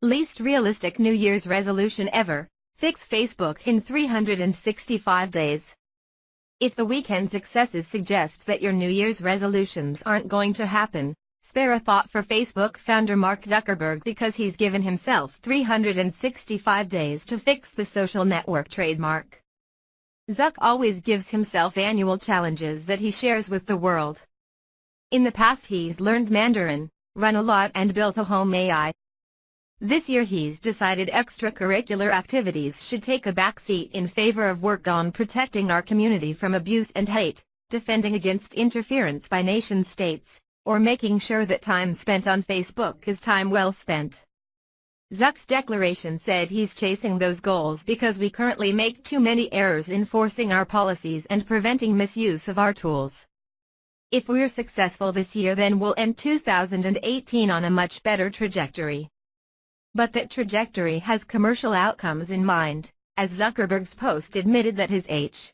Least realistic New Year's resolution ever: fix Facebook in 365 days. If the weekend successes suggest that your New Year's resolutions aren't going to happen, spare a thought for Facebook founder Mark Zuckerberg, because he's given himself 365 days to fix the social network trademark. Zuck always gives himself annual challenges that he shares with the world. In the past he's learned Mandarin, run a lot and built a home AI. This year he's decided extracurricular activities should take a backseat in favor of work on protecting our community from abuse and hate, defending against interference by nation-states, or making sure that time spent on Facebook is time well spent. Zuck's declaration said he's chasing those goals because we currently make too many errors enforcing our policies and preventing misuse of our tools. If we're successful this year, then we'll end 2018 on a much better trajectory. But that trajectory has commercial outcomes in mind, as Zuckerberg's post admitted that his H.